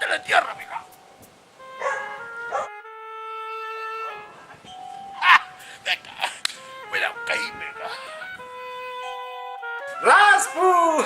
en la tierra, venga. Venga, cuidado, caí, venga. ¡Raspu!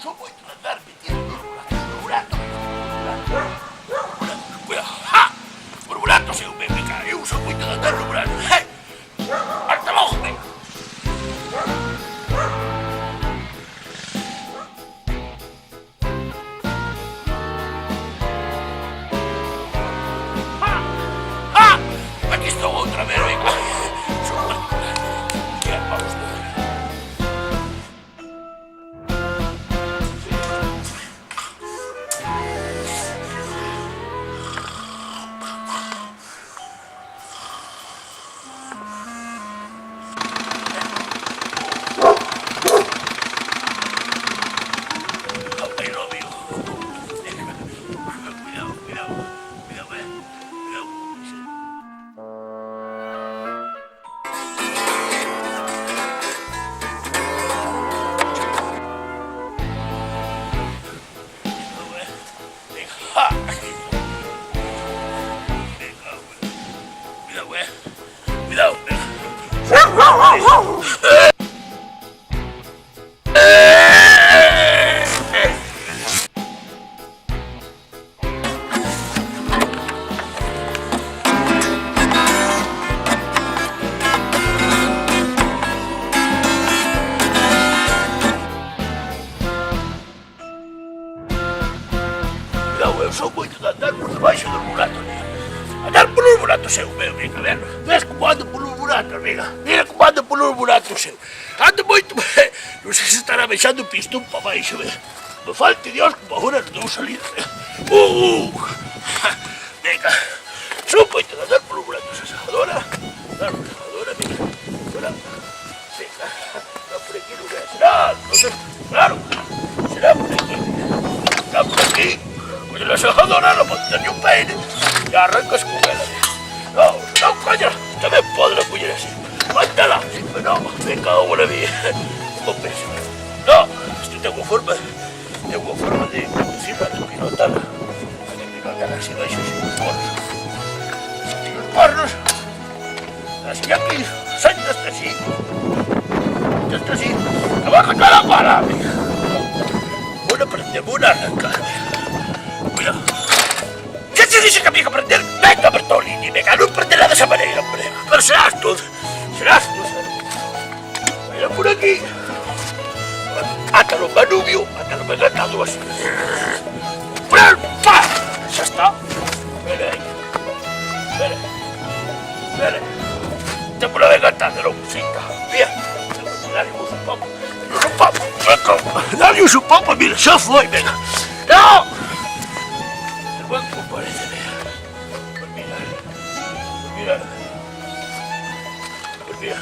Son muy de andar metiendo burburazos. Cuidado, ¡ja! Burburazos, venga, yo uso muy de andar burburazos. ¡Hasta abajo, venga! Aquí estoy otra vez, venga. Ya, vamos a ver. Ahí lo veo. Cuidado, cuidado. Cuidado, cuidado. Cuidado, eu sou muito de andar por debaixo dos buratos, amiga. Andar por os buratos seu, meu, amiga, ver? Vês como ando por os buratos, amiga? Mira como ando por os buratos seu. Ando muito bem. Não sei se estará baixando o pistão para baixo, ver? Me falte Dios como agora não deu salir, ver? Venga. Sou muito de andar por os buratos, esa adora, amiga. Cuidado. Venga. Está por aquí, no veas. Claro. Será por aquí, amiga. Está por aquí. Pues la sejadora no puede tener ni un peine y arrancas con él. No, coño, también podrá puñer así. Mátala, sí, pero no, me cago en la vida. ¿Cómo pienso? No, esto tengo forma de conducirla, de pilotarla. De pilotarla así, vais así, los porros. Así aquí, salta hasta así. Abajo toda la pala, amiga. Bueno, prendemos una arrancada, amiga. Cuidado. ¿Qué te dice que había que aprender? Venga, Bertolini, venga, no aprenderá de esa manera, hombre. Pero serás tú. Mira por aquí. Átalo, Manubio, venga, atado así. ¡Pa! Ya está. Ven ahí. Te puedo venga atado, musita. Bien. Dale un papo, mira, ya fue, venga. ¡No! El banco parece ver. Pues mira.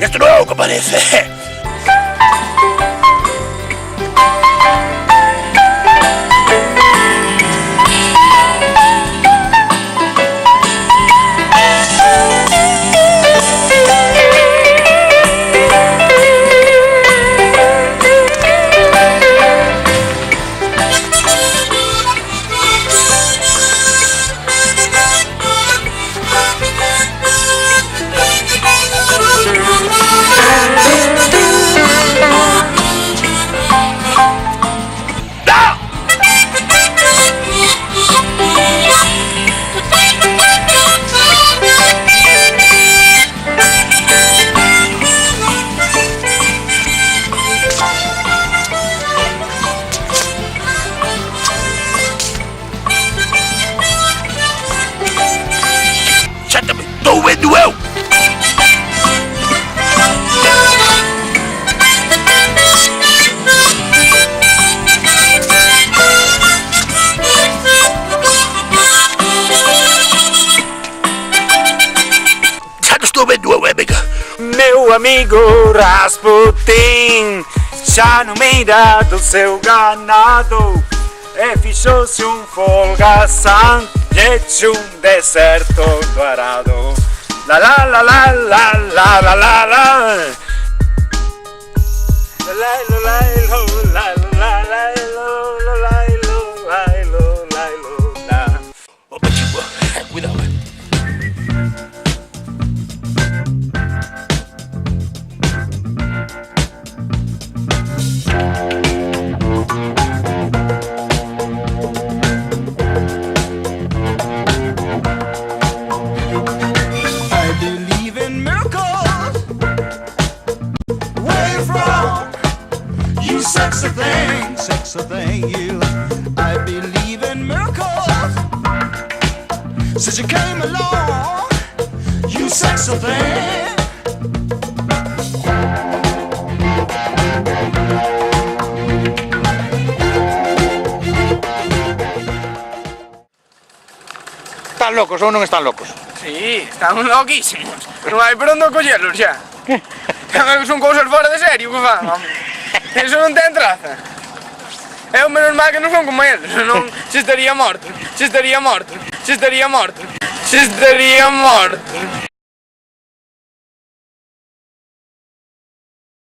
Isto non é o que parece. Estou vendo eu! Já não estou vendo eu, amiga! Meu amigo Rasputin já no meio do seu ganado fechou-se folgação de deserto do arado. La la la la la la la la la. La la la la la la la la. Opa, chico, cuidado. Sexy thing, you. I believe in miracles. Since you came along, you sexy thing. Están locos ou non están locos? Sí, estamos loquísimos. Non hai por onde collelos xa. Son cousas fora de serio que fan, home. Eso non ten traza. É o menos mal que non son como eles, senón se estaría morto, se estaría morto, se estaría morto, se estaría morto.